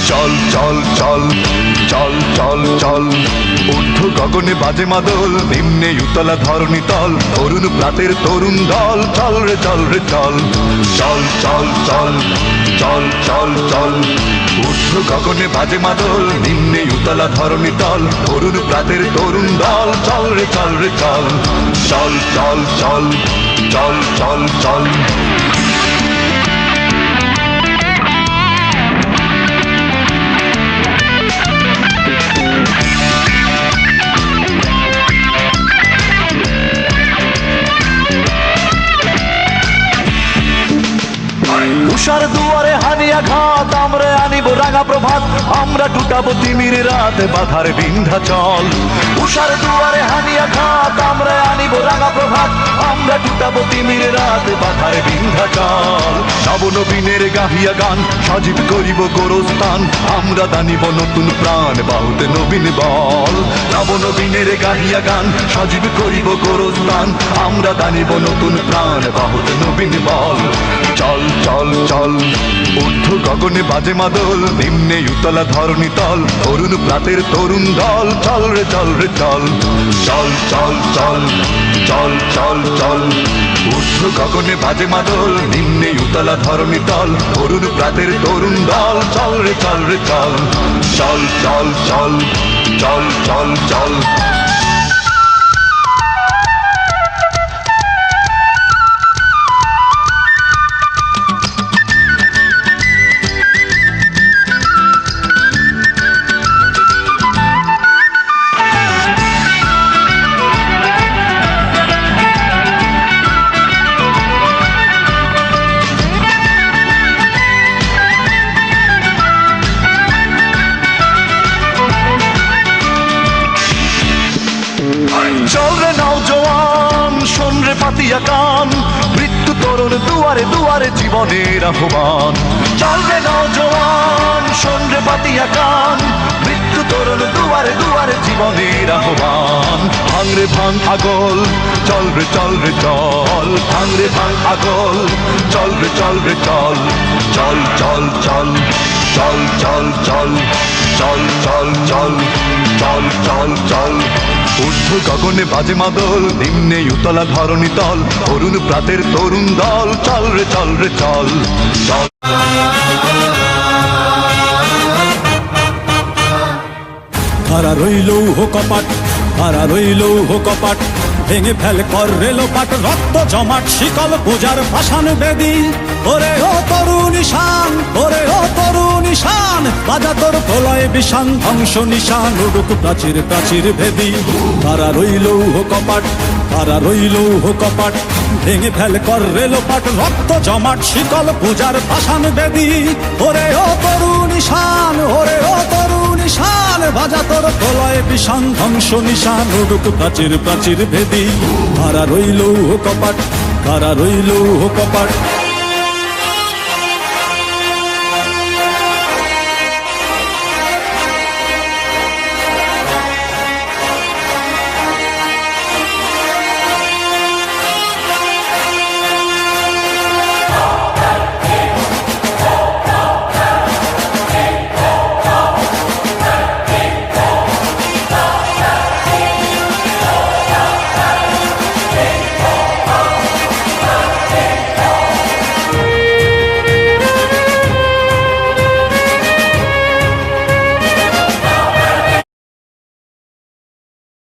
চল চল চল চল চল চল ঊর্ধ্ব গগনে বাজে মাদল, নিম্নে উতলা ধরণী তল, তরুণ প্রাতের তরুণ দল, চল রে চল রে চল। চল চল চল চল চল চল ঊর্ধ্ব গগনে বাজে মাদল, নিম্নে উতলা ধরণী তল, তরুণ প্রাতের তরুণ দল, চল রে চল রে চল। চল চল চল চল চল চল উষার দুয়ারে হানিয়া ঘাত, আমরা আনিব রাঙা প্রভাত, আমরা টুটাবো তিমির রাত, বাধার বিন্ধ্যাচল। উষার দুয়ারে হানিয়া ঘাত, আমরা আনিব রাঙা প্রভাত, আমরা টুটাবো তিমির রাত, বাধার বিন্ধ্যাচল। নবনবীনের গাহিয়া গান, সজীব করিব গোরস্থান, আমরা দানিব নতুন প্রাণ, বাহুতে নবীন বল। নবনবীনের গাহিয়া গান, সজীব করিব গোরস্থান, আমরা দানিব নতুন প্রাণ, বাহুতে নবীন বল। চল চল চল ঊর্ধ্ব গগনে বাজে মাদল, নিম্নে উতলা ধরণী তল, তরুণ প্রাতের তরুণ দল, চল রে চল রে চল। চল চল চল চল চল চল ঊর্ধ্ব গগনে বাজে মাদল, নিম্নে উতলা ধরণী তল, তরুণ প্রাতের তরুণ দল, চল রে চল রে চল। চল চল চল চল চল চল চল রে নওজোয়ান, শোন রে পাতিয়া কান, মৃত্যু তরুণ দুয়ারে দুয়ারে জীবনের আহ্বান। চল রে নওজোয়ান, শোন রে পাতিয়া কান, মৃত্যু তরুণ দুয়ারে দুয়ারে জীবনের আহ্বান। ভাঙ রে ভাঙ আগল, চল রে চল রে চল, ভাঙ রে ভাঙ আগল, চল রে চল রে চল। চল চল চল চল চল চল চল চল চল চল চল চল ঊর্ধ্ব গগনে বাজে মাদল, নিম্নে উতলা ধরণী তল, তরুণ প্রাতের তরুণ দল, চল রে চল রে চল। চল খারা রইল হো কপাট, খারা রইল হো কপাট, ভেঙে ফেল কর রেলো পাট, রক্ত জমাট শিকল পূজার ভাসান বেদি। ওরে ও তরুণ ঈশান, ওরে ও তরুণ ঈশান, বাজা তোর প্রলয় বিষান, ধ্বংস নিশান উড়ুক প্রাচীর প্রাচীর ভেদি। খারা রইল হো কপাট, খারা রইল হো কপাট, ভেঙে ফেল কর রেলো পাট, রক্ত জমাট শিকল পূজার ভাসান বেদি। ওরে ও তরুণ ঈশান, ওরে ও তরুণ ঈশান, বাজা তোর প্রলয় বিষান, ধ্বংস নিশান উড়ুক প্রাচীর প্রাচীর ভেদি। খারা রইল হো কপাট, খারা রইল হো কপাট।